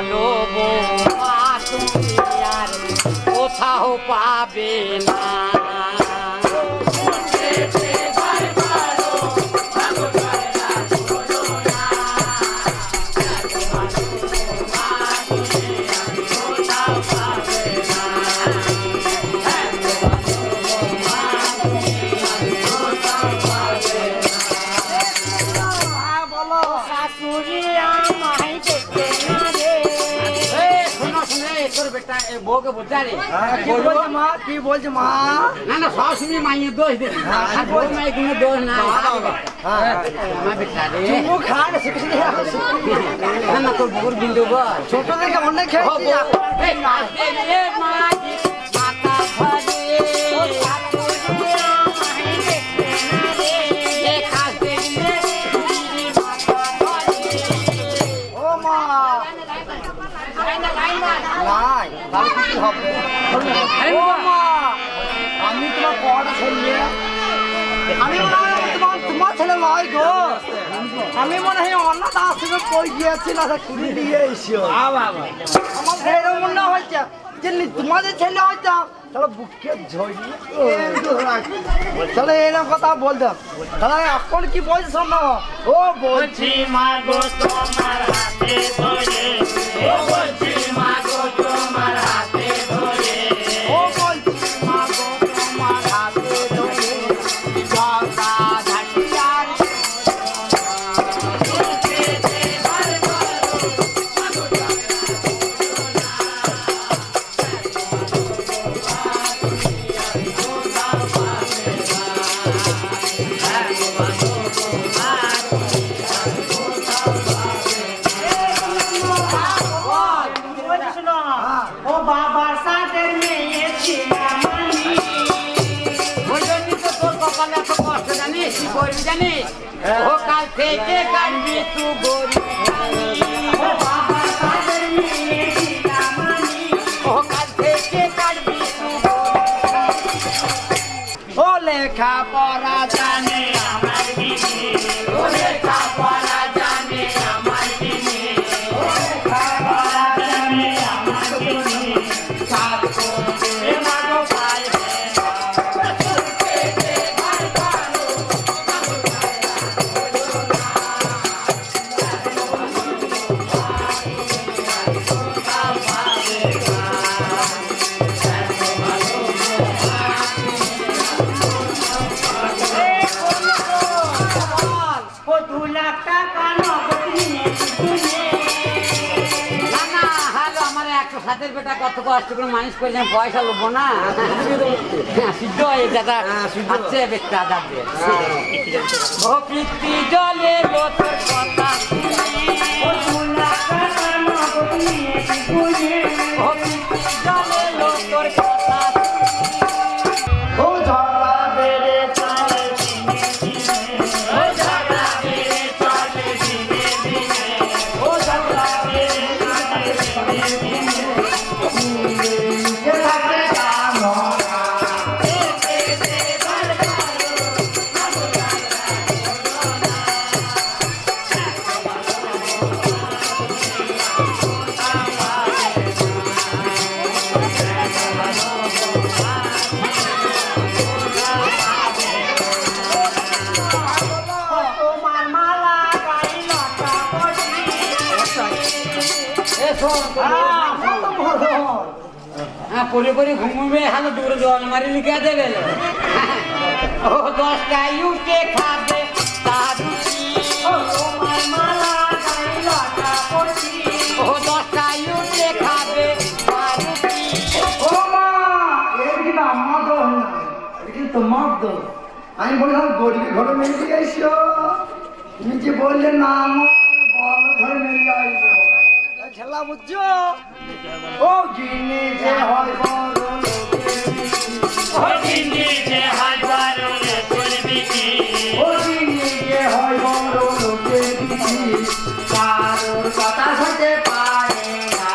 ভালো বৌমা তুমি আর কোথাও পাবে না। বউকে বোঝা রে কি বলছে মা? না না সব সময় মাইয়ের দোষ দে, বউ মায়ের কোনো দোষ না। আমার বেটা রে না না তোর বউর বিন্দু বল ছোট থেকে অনেক খেয়েছি। আমি তোমার পড়া ছেলে, আমি মনে হয় তোমার ছেলে নয় গো। আমি মনে হয় অন্য দাস থেকে কই গিয়েছি না কুড়ি দিয়ে এসো। আমার এরকম মনে হয়েছে যে তোমাদের ছেলে হয়তো তাহলে বুকে ঝরিয়ে তাহলে এরকম কথা বলতাম। তাহলে এখন কি বলছি শোনো। ও বলছি মা গো তোমার হাতে ধরে, ও বলছি মা গো তোমার হাতে ধরে, ও বলছি মা গো তোমার হাতে ধরে জগা ঘাটিয়ার ও বাবার সাথে মেয়ে ছিলাম আমি, ওই জন্যই তো তোর কপালে এত কষ্ট জানিস, কি করবি জানিস? ও কাল থেকে কাটবি তুই গরিব জানি। ও বাবার সাথে মেয়ে ছিলাম আমি, ও কাল থেকে কাটবি তুই গরিব। ও লেখা পড়া জানে আমার দিনে, ও লেখা পড়া জানে আমার দিনে, ও লেখা পড়া জানে আমার দিনে, কাজ করতে মাগো পায় না। ও 2 লাখ টাকা নগদ নিয়েছি তুমি। না না হ্যালো আমার একটা সাথের বেটা কত কষ্ট করে মানুষ করে আমি পয়সা লোবো না। সিদ্ধ হয়ে দাদা আছে বেটা দাদা ও পিতৃ জলে লোকের কথা ও 2 লাখ টাকা নগদ নিয়েছি তুমি। ও পিতৃ জলে লোকের কথা ও ঝগড়া বেড়ে চলে দিনে দিনে, ও ঝগড়া বেড়ে চলে দিনে দিনে, ও ঝগড়া বেড়ে চলে দিনে দিনে, থাকে কামনা তোমার মালা গাইলটা বসি। হ্যাঁ পরে পরে ঘুমবে হালো দূরে জল মারি লিখে দেবে। ও 10টায় উঠে খাবে তার রুটি, ও তোমার মালা গাইলটা বসি। ও 10টায় উঠে খাবে তার রুটি। ও মা এর কি না আমার দোষ না, এটা কি তোমার দোষ। আমি বললাম গরিব ঘরে মেয়ে এসো, তুমি যে বললে না আমার বড় ঘরে মেয়ে আসবো ছেলা বুঝছো। ও গিনে যে হয় বড় লোকের বিটি, ও দিনে যে হাজার করবি কি, ও গিনে যে হয় বড় লোকের বিটি কারোর কথা শুনতে পারে না।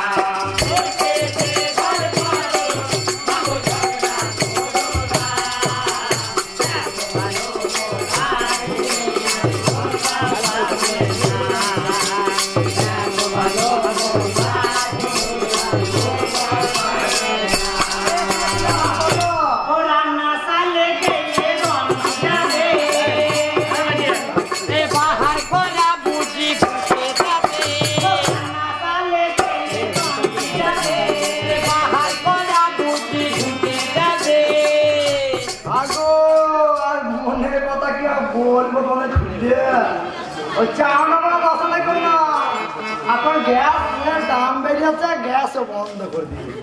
গ্যাসের দাম বেরিয়েছে, গ্যাসও বন্ধ করে দিয়ে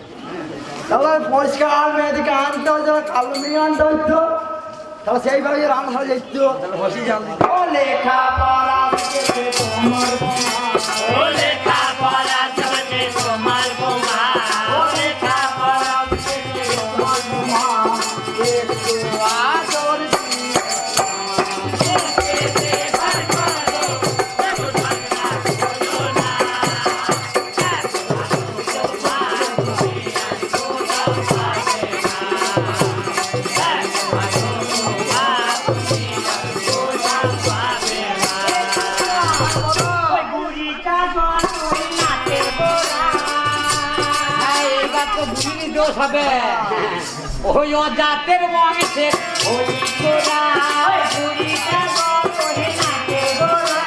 তাহলে পরিষ্কার মেয়েদিকে আনতে হতো, কালো মেয়ে আনতে হতো, তাহলে সেইভাবে রান্না যেত। ও লেখা পড়া শিখেছে তোমার বোমা, ও লেখা পড়া চলে তোমার বোমা, ও লেখা পড়া শিখেছে তোমার বোমা, একটু আদর দিয়ে বুড়িটা ওই নাচের গোড়া, হ্যাঁ, এবার তো বুঝিনি দোষ হবে। ওই অজাতের বংশের ওই গোরা, বুড়িটা ওই নাচের গোড়া,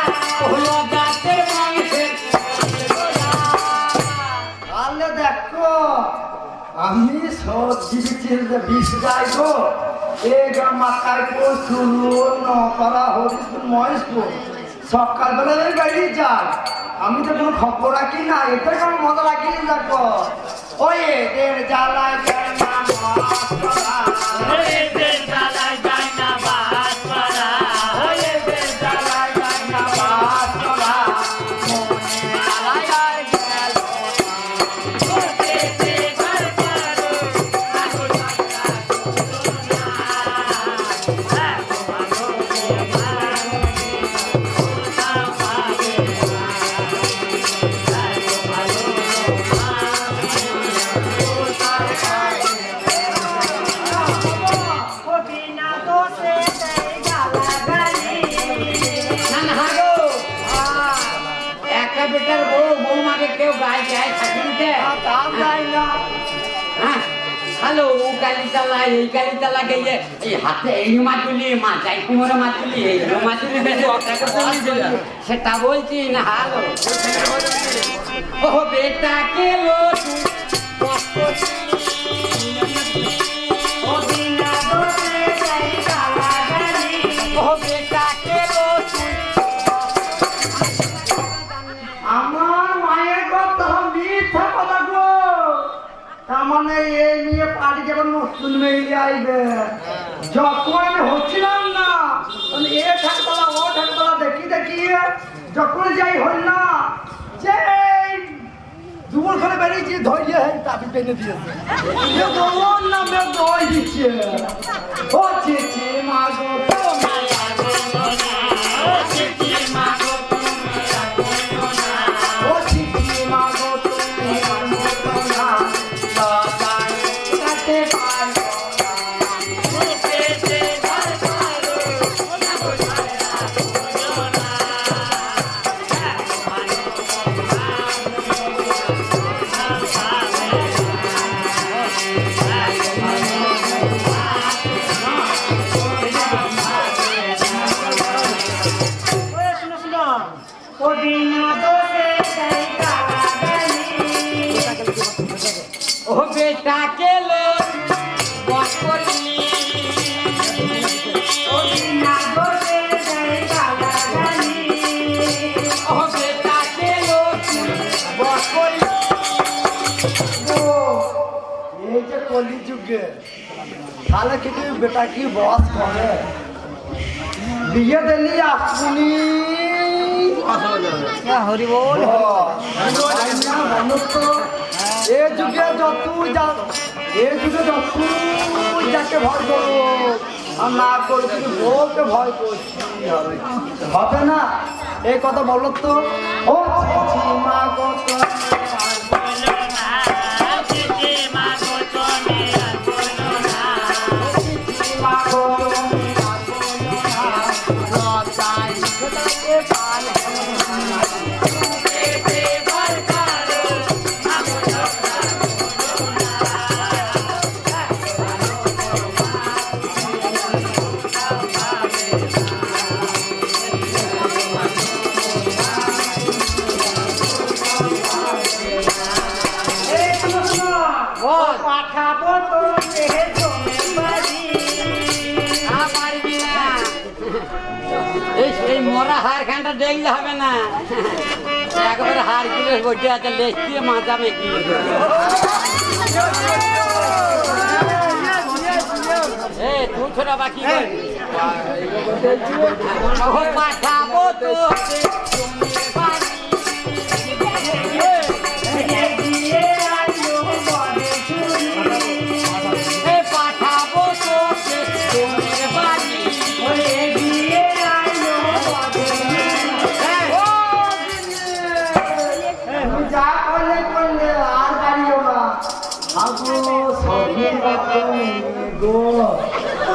ওই অজাতের বংশের গোরা। তাহলে দেখো আমি সবজি বিষ যাইবো এগা মাথায় চুলো নকরা হরিশপুর মহেশপুর সকালবেলা বেরিয়ে যায়। আমি তো কোনো খবর রাখি না, এটা কোনো মজা রাখি দেখো। ওই এদের জ্বালায় যায় না মাছ ধরা, এদের জ্বালায় যায় না বাস করা, ওই এদের জ্বালায় যায় না মাছ ধরা, মনে জ্বালায় আর গেল এতে ঘর করো, আগুন বিনা দোষে দেয় গালাগালি, না না হাগো, একটা বেটার বৌমাকে কেউ গায়ে গায়ে থাকি দিতে। দাম যায় না। হ্যাঁ, হ্যালো, ও গালি চালায়, এই গালি চালা গিয়ে এই হাতে এই মাছুলি মাথায় কুমোরে মাছুলি এই মাছুলি সেটা বলছি না। হ্যালো, ও বেটা কে লো ও বিনা দোষে দেয় গালাগালি, ও বেটা কে লো আমার মায়ের কথা মিথ্যা কথা গো। তার মানে এই নিয়ে পার্টি যখন নতুন মেয়ে আইবে, যখন আমি হচ্ছিলাম না তখন এ ঠাকতলা ও ঠাকতলা দেখি দেখি যখন যাই হল না যে দুপুর করে বেরিয়েছি ধৈর্য তাপি পেনে দিয়েছে দৌড় নামে দই দিচ্ছে। ও চেচে মা গো ও চিঠি মাগো তুমি রাখো না, ও চিঠি মা গো তুমি মানো না, সবাই কাছে পারবো না। এতে ঘর করো, আগুন রাখো না, ও বিনা দোষে দেয় গালাগালি, ও বেটা কে লো বস করলি ও বিনা দোষে দেয় গালাগালি, ও বেটা কে লো বস করলি ও, এই যে কলি যুগে তাহলে কিন্তু বেটা কি বস করে বিয়ে দিলি আপনি হরি বল এ যুগে যাকে ভয় করবো আর না করে কিন্তু বউকে ভয় করছি হবে না। এই কথা বলো তো। ও চিঠি মা গো বলো না, চিঠি মাগো তুমি রাখো না, চিঠি মা গো তুমি লতায় সেটাকে পারবো না। এতে ঘর করো, আগুন রাখো না, বল পাঠাবো তো জমে বাড়ি, পারবি না। এই মরা হার খানটা দেখলে হবে না, একবারে হারকিউলিস বসে আছে লেজ দিয়ে মাথা মেকিয়ে এ তুই ছোটা বাকি পাঠাবো তো পাঠাবো তো যা করলে করলে আর বাড়িও না আগো সবই গো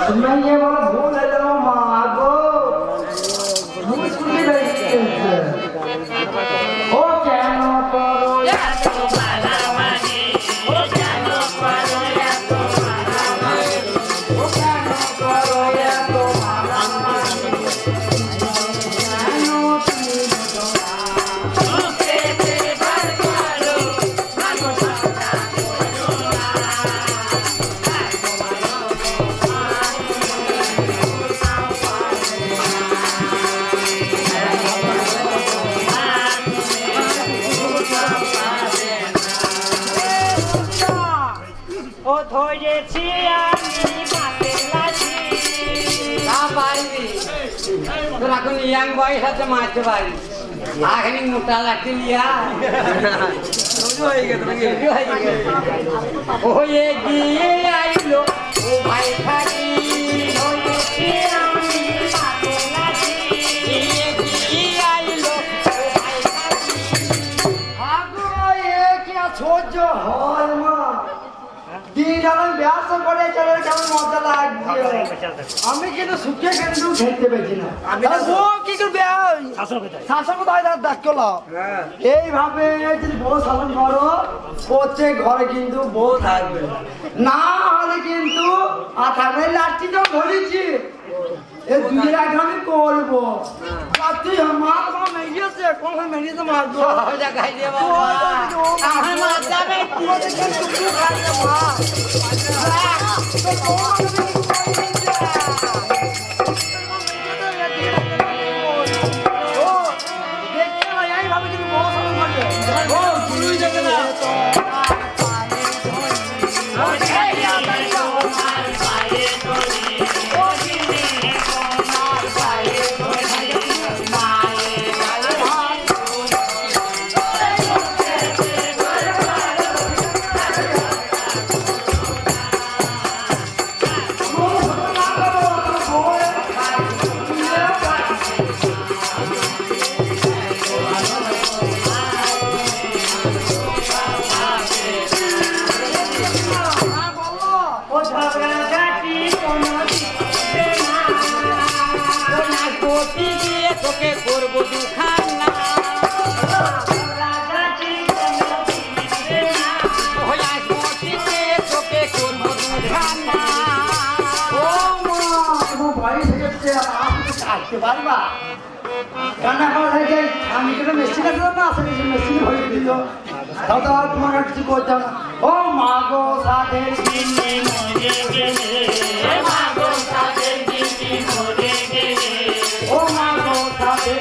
তুমি এবার ভুল এলো মা গো মুশকিল হয়েছে ও কেন করো ও ধরেছি আমি মাছের লাঠি না পারবি তোর এখন ইয়াং বয়স আছে মারতে পারবি আখনি মোটা লাঠি লিয়া ও এগিয়ে আইলো ও ভাই থাকি ধরেছি আমি মাছের লাঠি এগিয়ে আইলো ও ভাই থাকি আগো এ কি সহ্য হয় মা দিন আমি ব্যবসা করে চলে কেমন মজা লাগছে আমি কিন্তু সুখে কিন্তু খেলতে পেয়েছি না ও কি করবে শাসক কোথায় ডাকলো এইভাবে যদি বউ শাসন করো প্রত্যেক ঘরে কিন্তু বউ থাকবে না হলে কিন্তু আঠারো লাঠি তো ধরেছি এই দুই আগে আমি করবো আর তুই মা তোমার মেরিয়েছে কোন মেরিয়েছে মারবো সহজা খাই দিয়ে বাবা আমার মা যাবে কি ও ঝগড়াঝাটি কোনো দিতে না কোটি দিয়ে তোকে করবো দুখানা ঝগড়াঝাটি কোনো দিতে না হইয়া কোটি দিয়ে তোকে করবো দুখানা ও মা তোমার ভাই থেকে আপনি কাটতে পারবা রান্না করা থেকে আমি কিন্তু মেশিন আছে না আসলে মেশিন হয়ে দিল তাও তো আর তোমার আর কিছু করতাম না ও মা গো সাথে দিনে মরে গেলে মা গো তাদের দিনে মরে গেলে ও মা গো সাথে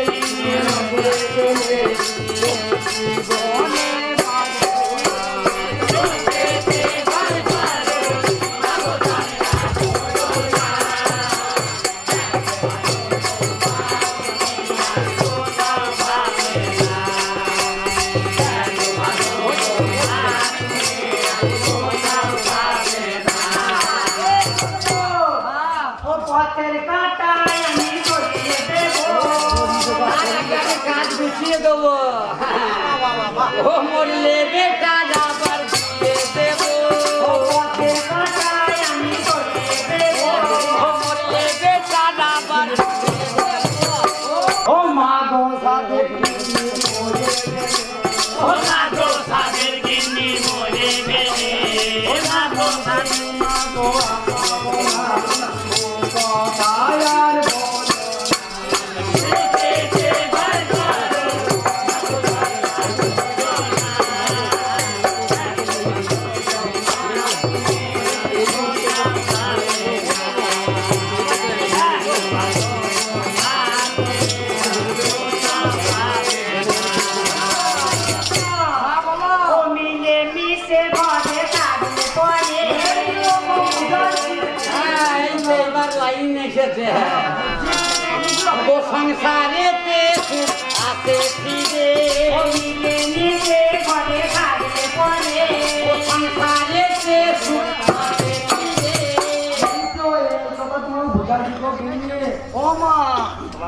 ও পথের কাঁটায় আমি বসিয়ে দেবো কাজ গুছিয়ে দেবো ও মরলে বেটা যাবার দিয়ে দেবো ও পথের কাঁটায় আমি বসিয়ে দেবো ও মরলে বেটা যাবার দিয়ে দেবো ও মা গো সাথে ও মা গো তাদের দিনে মরে গেলে মা গো তাদের আর দিতে সংসারেতে সুখ আসে ফিরে নিজে নিজে ঘরে খাবে পরে ও সংসারেতে সুখ আসে ফিরে কিন্তু এই কথা তোমার বোঝার কি গিয়ে ও মা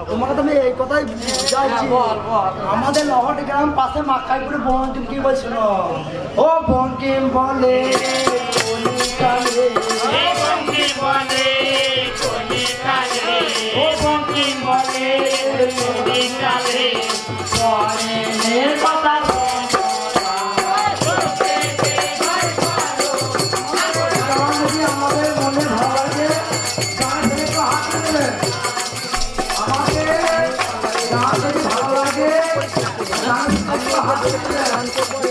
তোমাকে তো আমি এই কথাই বুঝাইছি বল, বল। আমাদের লহট গ্রাম পাশে মাখাইপুরে বঙ্কিম কি বলছিল ও বঙ্কিম বলে কলিকালে এ বঙ্কিম বলে কলিকালে ও বঙ্কিম বলে কলিকালে পরে কথা গান যদি আমাদের মনে ভালো লাগে গান থেকে একটু হাত তুলে দেবেন। আমাকে গান যদি ভালো লাগে গান থেকে একটু হাত তুলে দেবেন।